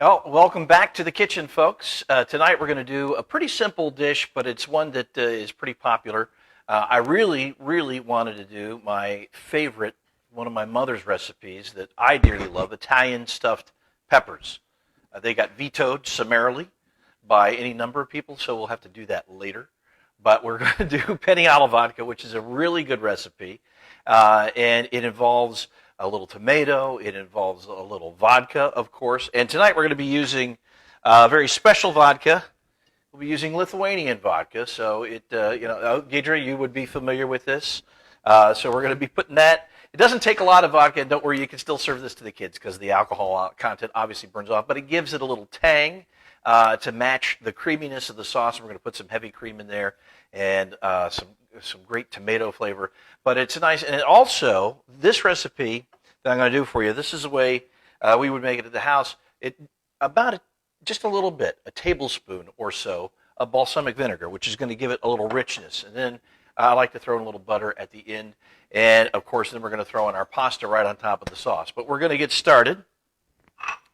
Well, welcome back to the kitchen, folks. Tonight we're going to do a pretty simple dish, but it's one that is pretty popular. I really, really wanted to do my favorite, one of my mother's recipes that I dearly love, Italian stuffed peppers. They got vetoed summarily by any number of people, so we'll have to do that later. But we're going to do penne alla vodka, which is a really good recipe, and it involves a little tomato. It involves a little vodka, of course. And tonight we're going to be using a very special vodka. We'll be using Lithuanian vodka. So Gadra, you would be familiar with this. So we're going to be putting that. It doesn't take a lot of vodka, and don't worry, you can still serve this to the kids because the alcohol content obviously burns off, but it gives it a little tang to match the creaminess of the sauce. We're going to put some heavy cream in there and some great tomato flavor. But it's nice, and also this recipe that I'm going to do for you, this is the way we would make it at the house. Just a little bit, a tablespoon or so of balsamic vinegar, which is going to give it a little richness. And then I like to throw in a little butter at the end. And, of course, then we're going to throw in our pasta right on top of the sauce. But we're going to get started.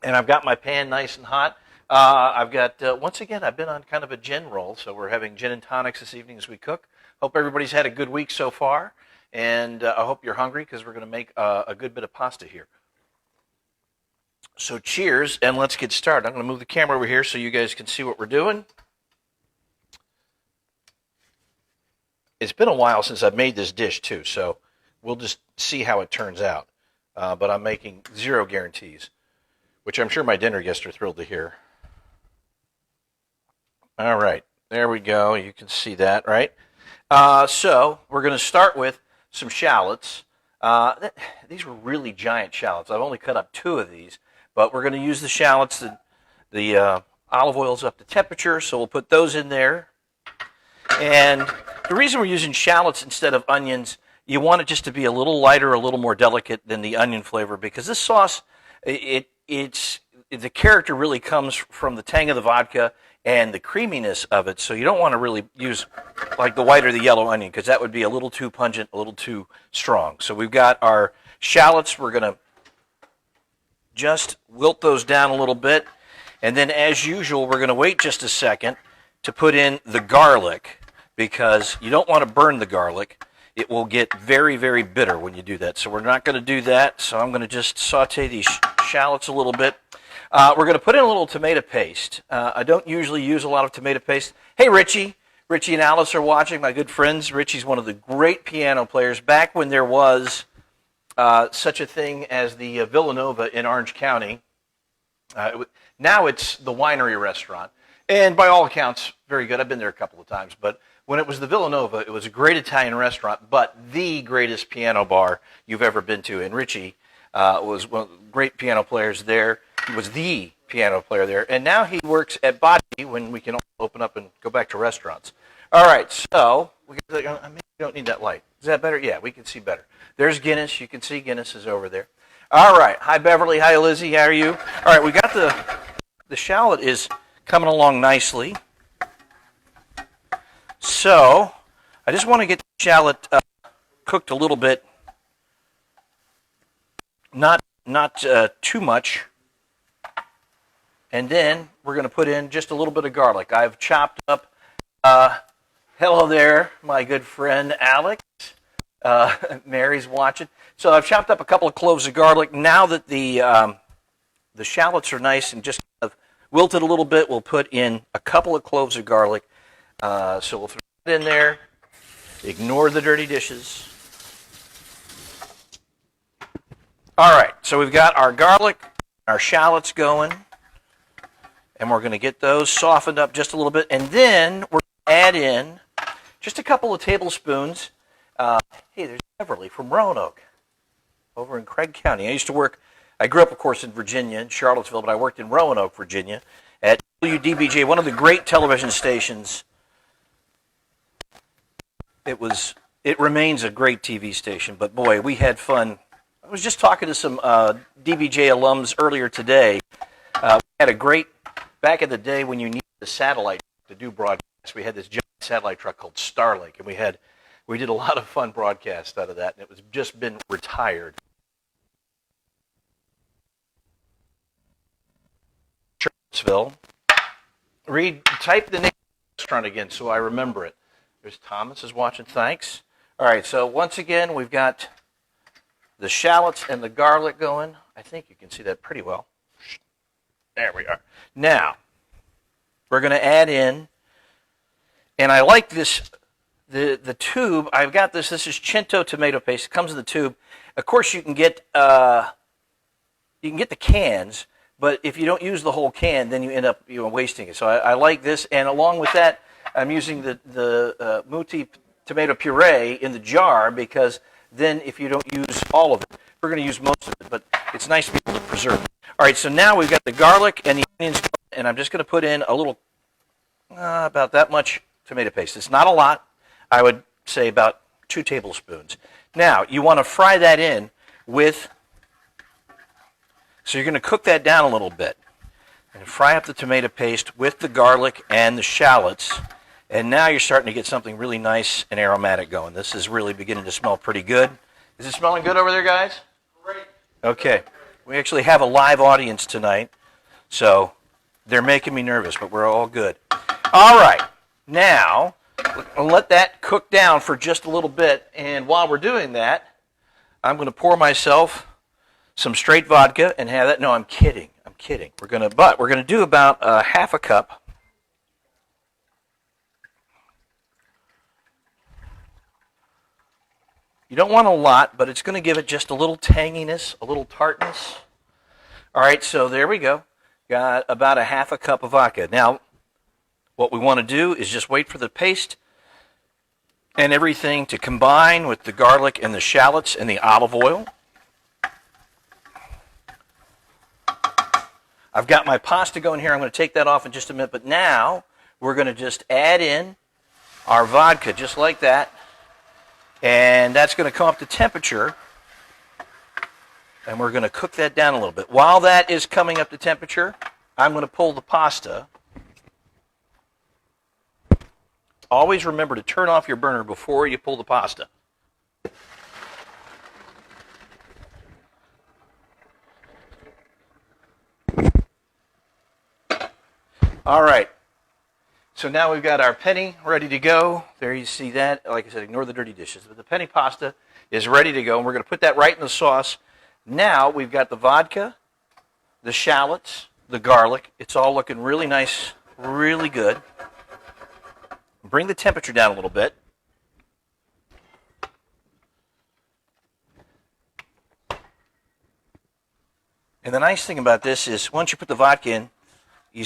And I've got my pan nice and hot. I've got, once again, I've been on kind of a gin roll. So we're having gin and tonics this evening as we cook. Hope everybody's had a good week so far. And I hope you're hungry because we're going to make a good bit of pasta here. So cheers, and let's get started. I'm going to move the camera over here so you guys can see what we're doing. It's been a while since I've made this dish, too, so we'll just see how it turns out. But I'm making zero guarantees, which I'm sure my dinner guests are thrilled to hear. All right, there we go. You can see that, right? So we're going to start with some shallots. These were really giant shallots. I've only cut up 2 of these, but we're going to use the shallots. The olive oil's up to temperature, so we'll put those in there. And the reason we're using shallots instead of onions, you want it just to be a little lighter, a little more delicate than the onion flavor, because this sauce, the character really comes from the tang of the vodka and the creaminess of it. So you don't want to really use like the white or the yellow onion because that would be a little too pungent, a little too strong. So we've got our shallots. We're going to just wilt those down a little bit. And then as usual, we're going to wait just a second to put in the garlic because you don't want to burn the garlic. It will get very, very bitter when you do that. So we're not going to do that. So I'm going to just saute these shallots a little bit. We're going to put in a little tomato paste. I don't usually use a lot of tomato paste. Hey, Richie. Richie and Alice are watching, my good friends. Richie's one of the great piano players. Back when there was such a thing as the Villanova in Orange County. Now it's the winery restaurant. And by all accounts, very good. I've been there a couple of times. But when it was the Villanova, it was a great Italian restaurant, but the greatest piano bar you've ever been to. And Richie was one of the great piano players there. He was the piano player there. And now he works at Body when we can open up and go back to restaurants. All right, so maybe we don't need that light. Is that better? Yeah, we can see better. There's Guinness. You can see Guinness is over there. All right. Hi, Beverly. Hi, Lizzie. How are you? All right, we got the shallot is coming along nicely. So I just want to get the shallot cooked a little bit, not too much. And then we're going to put in just a little bit of garlic. I've chopped up, hello there, my good friend Alex. Mary's watching. So I've chopped up a couple of cloves of garlic. Now that the shallots are nice and just kind of wilted a little bit, we'll put in a couple of cloves of garlic. So we'll throw it in there. Ignore the dirty dishes. All right, so we've got our garlic, our shallots going. And we're going to get those softened up just a little bit. And then we're going to add in just a couple of tablespoons. Hey, there's Beverly from Roanoke over in Craig County. I grew up, of course, in Virginia, in Charlottesville, but I worked in Roanoke, Virginia, at WDBJ, one of the great television stations. It remains a great TV station, but boy, we had fun. I was just talking to some DBJ alums earlier today. We had a great, back in the day when you needed a satellite to do broadcasts, we had this giant satellite truck called Starlink, and we did a lot of fun broadcasts out of that, and it was just been retired. Type the name of the restaurant again so I remember it. There's Thomas is watching. Thanks. All right, so once again, we've got the shallots and the garlic going. I think you can see that pretty well. There we are. Now, we're going to add in, and I like this, the tube. I've got this. This is Cento tomato paste. It comes in the tube. Of course, you can get the cans, but if you don't use the whole can, then you end up wasting it. So I like this, and along with that, I'm using the muti tomato puree in the jar because then if you don't use all of it, we're going to use most of it, but it's nice to be able to preserve it. All right, so now we've got the garlic and the onions, and I'm just going to put in a little, about that much tomato paste. It's not a lot. I would say about 2 tablespoons. Now, you want to fry that in with, so you're going to cook that down a little bit and fry up the tomato paste with the garlic and the shallots. And now you're starting to get something really nice and aromatic going. This is really beginning to smell pretty good. Is it smelling good over there, guys? Great. Okay. We actually have a live audience tonight, so they're making me nervous, but we're all good. All right. Now, I'll let that cook down for just a little bit. And while we're doing that, I'm going to pour myself some straight vodka and have that. No, I'm kidding. We're going to do about half a cup. You don't want a lot, but it's going to give it just a little tanginess, a little tartness. All right, so there we go. Got about a half a cup of vodka. Now, what we want to do is just wait for the paste and everything to combine with the garlic and the shallots and the olive oil. I've got my pasta going here. I'm going to take that off in just a minute. But now we're going to just add in our vodka just like that. And that's going to come up to temperature. And we're going to cook that down a little bit. While that is coming up to temperature, I'm going to pull the pasta. Always remember to turn off your burner before you pull the pasta. All right. So now we've got our penne ready to go. There you see that. Like I said, ignore the dirty dishes. But the penne pasta is ready to go, and we're going to put that right in the sauce. Now we've got the vodka, the shallots, the garlic. It's all looking really nice, really good. Bring the temperature down a little bit. And the nice thing about this is once you put the vodka in, you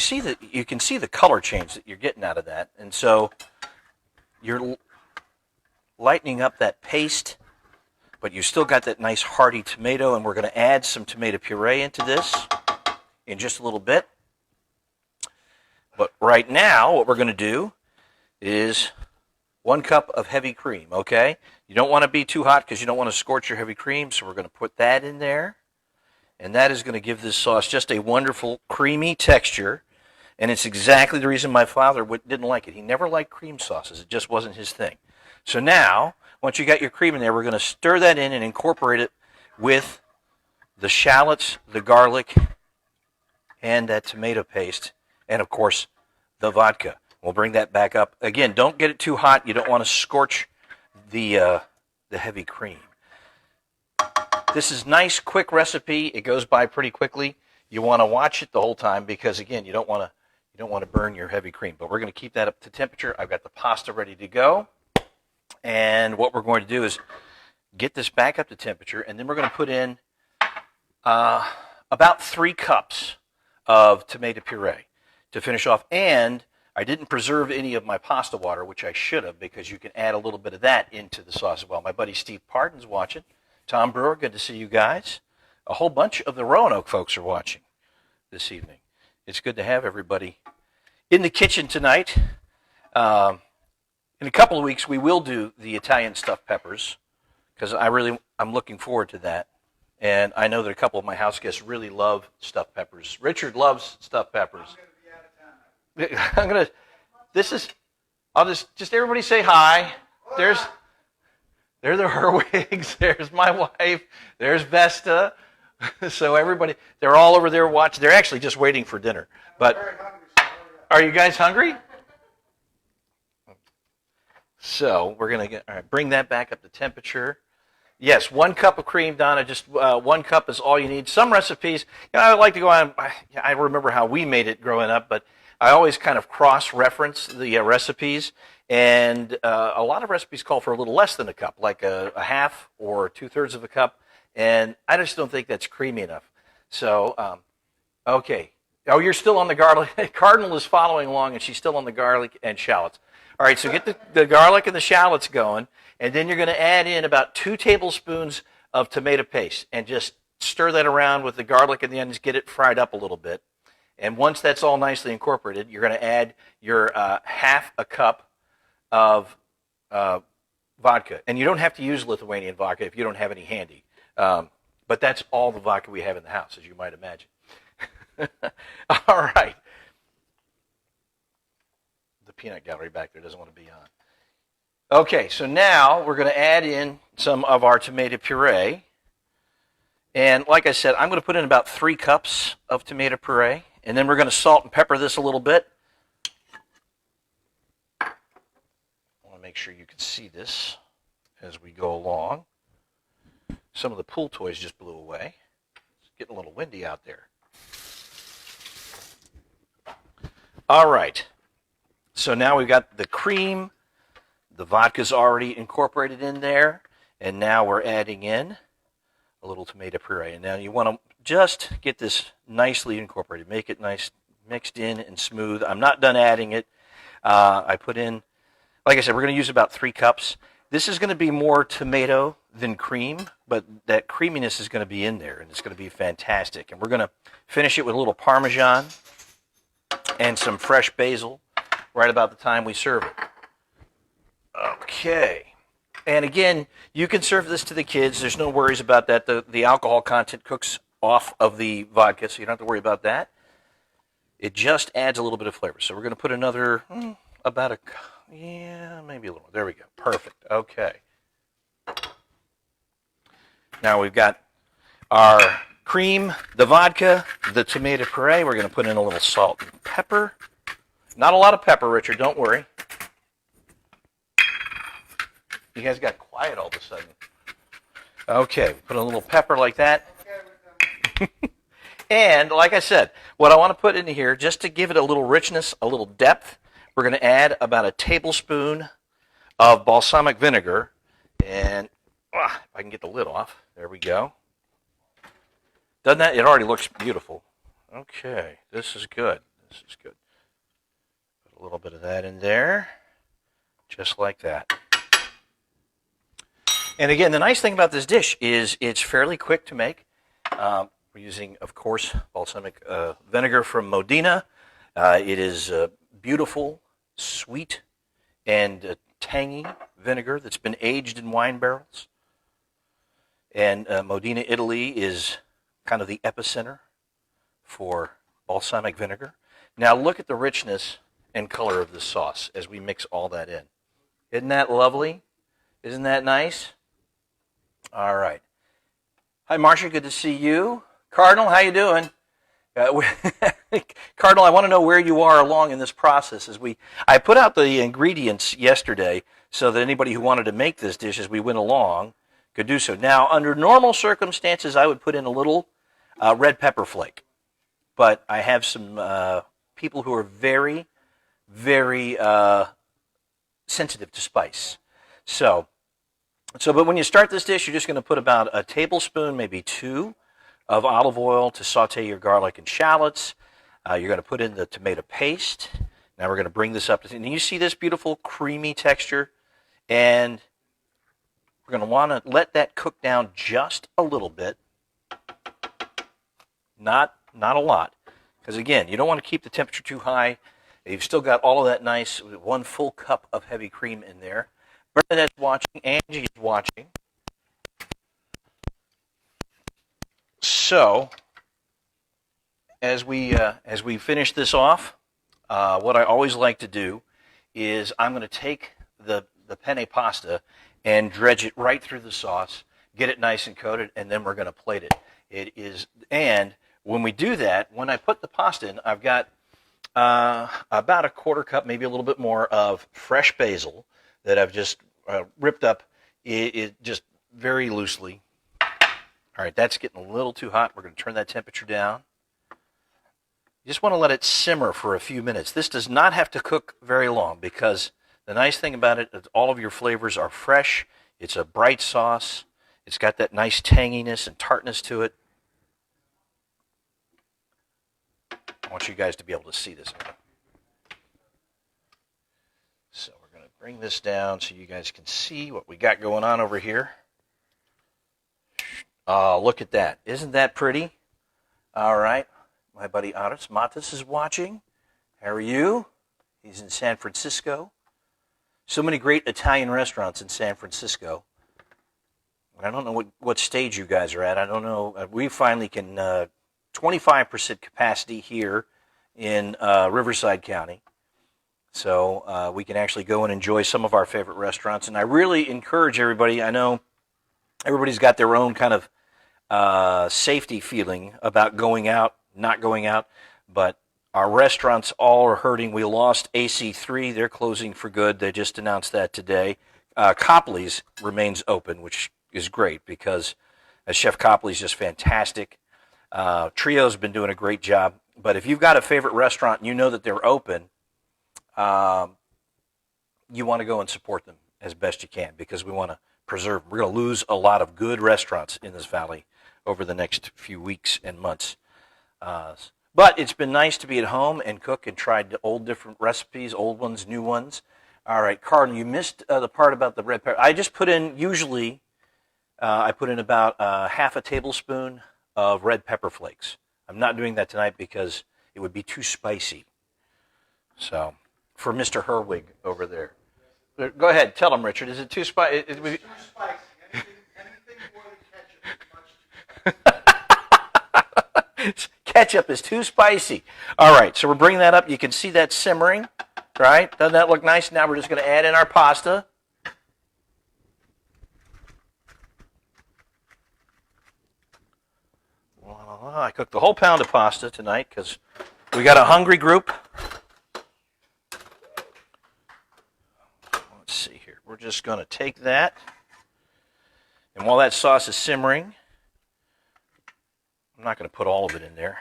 can see the color change that you're getting out of that. And so you're lightening up that paste, but you still got that nice hearty tomato, and we're going to add some tomato puree into this in just a little bit. But right now, what we're going to do is 1 cup of heavy cream, okay? You don't want to be too hot because you don't want to scorch your heavy cream, so we're going to put that in there. And that is going to give this sauce just a wonderful creamy texture. And it's exactly the reason my father didn't like it. He never liked cream sauces. It just wasn't his thing. So now, once you got your cream in there, we're going to stir that in and incorporate it with the shallots, the garlic, and that tomato paste. And, of course, the vodka. We'll bring that back up. Again, don't get it too hot. You don't want to scorch the heavy cream. This is nice, quick recipe. It goes by pretty quickly. You want to watch it the whole time because, again, you don't want to burn your heavy cream. But we're going to keep that up to temperature. I've got the pasta ready to go. And what we're going to do is get this back up to temperature, and then we're going to put in about 3 cups of tomato puree to finish off. And I didn't preserve any of my pasta water, which I should have, because you can add a little bit of that into the sauce as well. My buddy Steve Pardon's watching. Tom Brewer, good to see you guys. A whole bunch of the Roanoke folks are watching this evening. It's good to have everybody in the kitchen tonight. In a couple of weeks, we will do the Italian stuffed peppers because I'm looking forward to that. And I know that a couple of my house guests really love stuffed peppers. Richard loves stuffed peppers. I'm going to be out of town. I'll just everybody say hi. There's the Herwigs. There's my wife. There's Vesta. So everybody, they're all over there watching. They're actually just waiting for dinner. But are you guys hungry? So we're going to all right, bring that back up to temperature. Yes, 1 cup of cream, Donna. Just 1 cup is all you need. Some recipes, I like to go on. I remember how we made it growing up, but I always kind of cross-reference the recipes. And a lot of recipes call for a little less than a cup, like a half or 2/3 of a cup. And I just don't think that's creamy enough. So, okay. Oh, you're still on the garlic. Cardinal is following along, and she's still on the garlic and shallots. All right, so get the garlic and the shallots going. And then you're going to add in about 2 tablespoons of tomato paste and just stir that around with the garlic and the onions, get it fried up a little bit. And once that's all nicely incorporated, you're going to add your half a cup of vodka. And you don't have to use Lithuanian vodka if you don't have any handy. But that's all the vodka we have in the house, as you might imagine. All right. The peanut gallery back there doesn't want to be on. Okay, so now we're going to add in some of our tomato puree. And like I said, I'm going to put in about 3 cups of tomato puree. And then we're going to salt and pepper this a little bit. I want to make sure you can see this as we go along. Some of the pool toys just blew away. It's getting a little windy out there. All right. So now we've got the cream. The vodka's already incorporated in there, and now we're adding in a little tomato puree. And now you want to just get this nicely incorporated, make it nice, mixed in and smooth. I'm not done adding it. I put in, like I said, we're going to use about 3 cups. This is going to be more tomato than cream, but that creaminess is going to be in there, and it's going to be fantastic. And we're going to finish it with a little Parmesan and some fresh basil right about the time we serve it. Okay. And again, you can serve this to the kids. There's no worries about that. The alcohol content cooks off of the vodka, so you don't have to worry about that. It just adds a little bit of flavor. So we're going to put another, maybe a little. There we go. Perfect. Okay. Now we've got our cream, the vodka, the tomato puree. We're going to put in a little salt and pepper. Not a lot of pepper, Richard. Don't worry. You guys got quiet all of a sudden. Okay, put a little pepper like that. And like I said, what I want to put in here, just to give it a little richness, a little depth, we're going to add about a tablespoon of balsamic vinegar. And if I can get the lid off, there we go. Doesn't that? It already looks beautiful. Okay, this is good. This is good. Put a little bit of that in there, just like that. And again, the nice thing about this dish is it's fairly quick to make. We're using, of course, balsamic vinegar from Modena. It is beautiful, sweet, and tangy vinegar that's been aged in wine barrels. And Modena, Italy is kind of the epicenter for balsamic vinegar. Now look at the richness and color of this sauce as we mix all that in. Isn't that lovely? Isn't that nice? All right. Hi, Marcia. Good to see you. Cardinal, how you doing? Cardinal, I want to know where you are along in this process. I put out the ingredients yesterday so that anybody who wanted to make this dish as we went along could do so. Now, under normal circumstances, I would put in a little red pepper flake. But I have some people who are very, very sensitive to spice. But when you start this dish, you're just going to put about a tablespoon, maybe 2, of olive oil to saute your garlic and shallots. You're going to put in the tomato paste. Now we're going to bring this up. And you see this beautiful creamy texture? And we're going to want to let that cook down just a little bit. Not a lot. Because again, you don't want to keep the temperature too high. You've still got all of that nice 1 full cup of heavy cream in there. Bernadette's watching. Angie's watching. So, as we finish this off, what I always like to do is I'm going to take the penne pasta and dredge it right through the sauce, get it nice and coated, and then we're going to plate it. It is, and when we do that, when I put the pasta in, I've got about a quarter cup, maybe a little bit more, of fresh basil that I've just ripped up it just very loosely. All right, that's getting a little too hot. We're going to turn that temperature down. You just want to let it simmer for a few minutes. This does not have to cook very long because the nice thing about it is all of your flavors are fresh. It's a bright sauce. It's got that nice tanginess and tartness to it. I want you guys to be able to see this. So we're going to bring this down so you guys can see what we got going on over here. Oh, look at that. Isn't that pretty? All right. My buddy Aris Matas is watching. How are you? He's in San Francisco. So many great Italian restaurants in San Francisco. I don't know what stage you guys are at. I don't know. We finally can 25% capacity here in Riverside County. So we can actually go and enjoy some of our favorite restaurants. And I really encourage everybody. I know everybody's got their own kind of safety feeling about going out, not going out. But our restaurants all are hurting. We lost AC3. They're closing for good. They just announced that today. Copley's remains open, which is great because Chef Copley's just fantastic. Trio's been doing a great job. But if you've got a favorite restaurant and you know that they're open, you want to go and support them as best you can because we want to preserve. We're going to lose a lot of good restaurants in this valley over the next few weeks and months. But it's been nice to be at home and cook and try old different recipes, old ones, new ones. All right, Cardinal, you missed the part about the red pepper. I just put in, usually, I put in about half a tablespoon of red pepper flakes. I'm not doing that tonight because it would be too spicy. So, for Mr. Herwig over there. Go ahead, tell him, Richard. Is it too spicy? It's too spicy. Anything more than ketchup is much too Ketchup is too spicy. All right, so we're bringing that up. You can see that simmering, right? Doesn't that look nice? Now we're just going to add in our pasta. I cooked the whole pound of pasta tonight because we got a hungry group. Let's see here. We're just going to take that. And while that sauce is simmering, I'm not going to put all of it in there,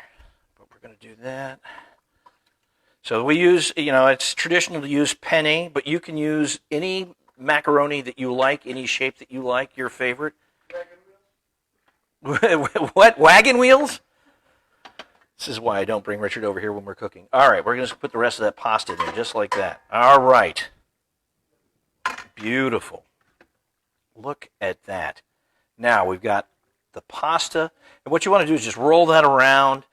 but we're going to do that. So we use, it's traditional to use penne, but you can use any macaroni that you like, any shape that you like, your favorite. What? Wagon wheels? This is why I don't bring Richard over here when we're cooking. All right, we're going to put the rest of that pasta in there just like that. All right. Beautiful. Look at that. Now we've got the pasta. And what you want to do is just roll that around.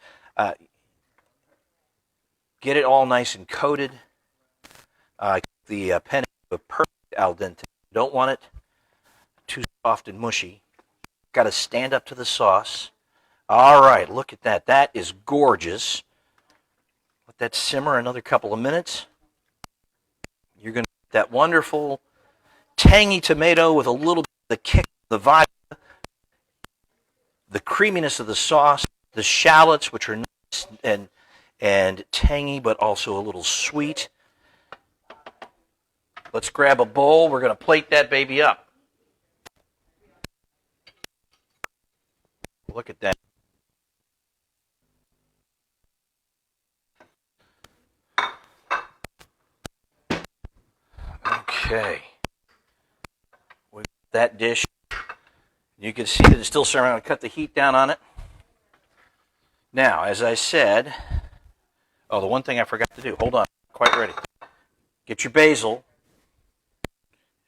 Get it all nice and coated. The penne is perfect al dente. You don't want it too soft and mushy. Got to stand up to the sauce. All right, look at that. That is gorgeous. Let that simmer another couple of minutes. You're going to get that wonderful tangy tomato with a little bit of the kick of the vodka, the creaminess of the sauce, the shallots, which are nice and tangy, but also a little sweet. Let's grab a bowl. We're going to plate that baby up. Look at that. Okay. With that dish, you can see that it's still simmering. I'm going to cut the heat down on it. Now, as I said, the one thing I forgot to do. Hold on. Quite ready. Get your basil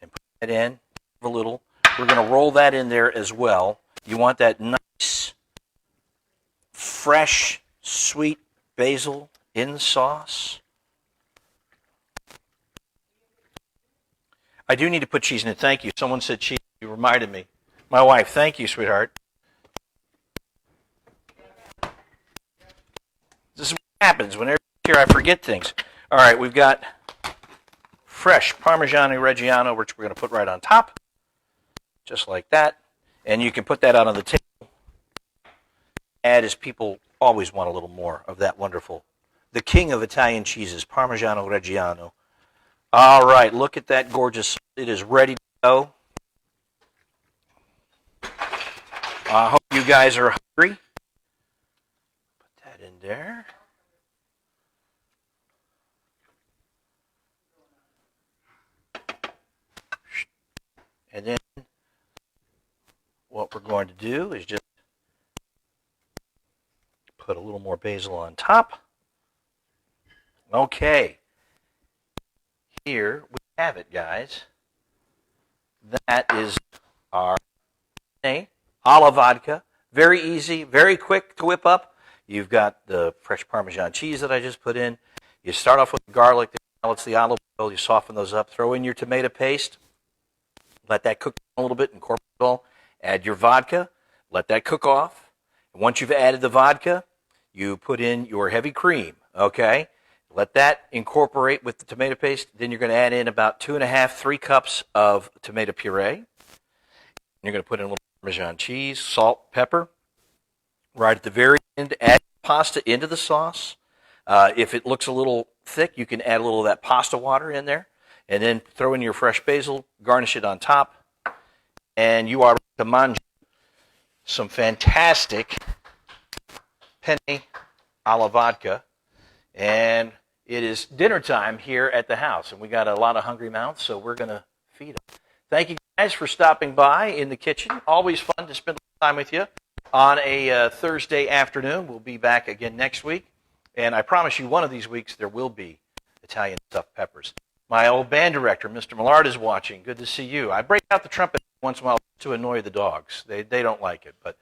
and put that in a little. We're going to roll that in there as well. You want that nice, fresh, sweet basil in the sauce. I do need to put cheese in it. Thank you. Someone said cheese. You reminded me. My wife. Thank you, sweetheart. This is what happens whenever here I forget things. All right, we've got fresh Parmesan Reggiano, which we're going to put right on top, just like that. And you can put that out on the table. add is people always want a little more of that wonderful, the king of Italian cheeses, Parmigiano Reggiano. All right, look at that gorgeous. It is ready to go. I hope you guys are hungry. Put that in there. And then what we're going to do is just put a little more basil on top. Okay. Here we have it, guys. That is our Penne, alla vodka. Very easy, very quick to whip up. You've got the fresh Parmesan cheese that I just put in. You start off with the garlic, the shallots, the olive oil. You soften those up. Throw in your tomato paste. Let that cook a little bit, incorporate it all. Add your vodka. Let that cook off. And once you've added the vodka, you put in your heavy cream, okay? Let that incorporate with the tomato paste. Then you're going to add in about 2.5, 3 cups of tomato puree. You're going to put in a little Parmesan cheese, salt, pepper. Right at the very end, add pasta into the sauce. If it looks a little thick, you can add a little of that pasta water in there. And then throw in your fresh basil, garnish it on top. And you are ready to Mangia some fantastic Penne alla vodka. And it is dinner time here at the house. And we got a lot of hungry mouths, so we're going to feed them. Thank you guys for stopping by in the kitchen. Always fun to spend time with you on a Thursday afternoon. We'll be back again next week. And I promise you, one of these weeks there will be Italian stuffed peppers. My old band director, Mr. Millard, is watching. Good to see you. I break out the trumpet once in a while to annoy the dogs. They don't like it, but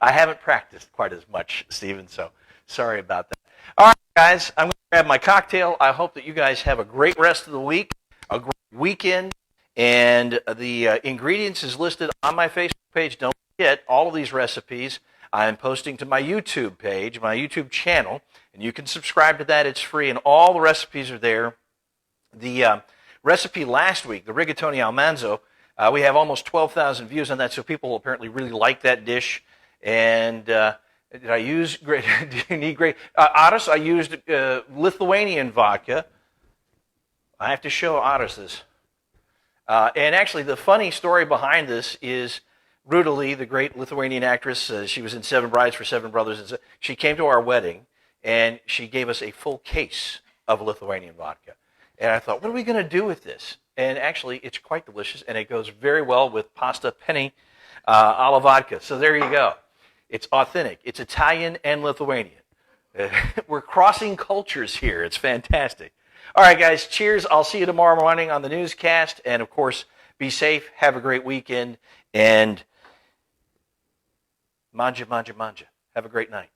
I haven't practiced quite as much, Stephen, so sorry about that. All right, guys, I'm going to grab my cocktail. I hope that you guys have a great rest of the week, a great weekend, and the ingredients is listed on my Facebook page. Don't forget, all of these recipes I'm posting to my YouTube page, my YouTube channel, and you can subscribe to that. It's free, and all the recipes are there. The recipe last week, the rigatoni al manzo, we have almost 12,000 views on that, so people apparently really like that dish. And did I use great? Do you need great? Otis, I used Lithuanian vodka. I have to show Otis this. And actually, the funny story behind this is Ruta Lee, the great Lithuanian actress. She was in Seven Brides for Seven Brothers. And she came to our wedding, and she gave us a full case of Lithuanian vodka. And I thought, what are we going to do with this? And actually, it's quite delicious, and it goes very well with pasta penne alla vodka. So there you go. It's authentic. It's Italian and Lithuanian. We're crossing cultures here. It's fantastic. All right, guys, cheers. I'll see you tomorrow morning on the newscast. And, of course, be safe. Have a great weekend. And Mangia, Mangia, Mangia. Have a great night.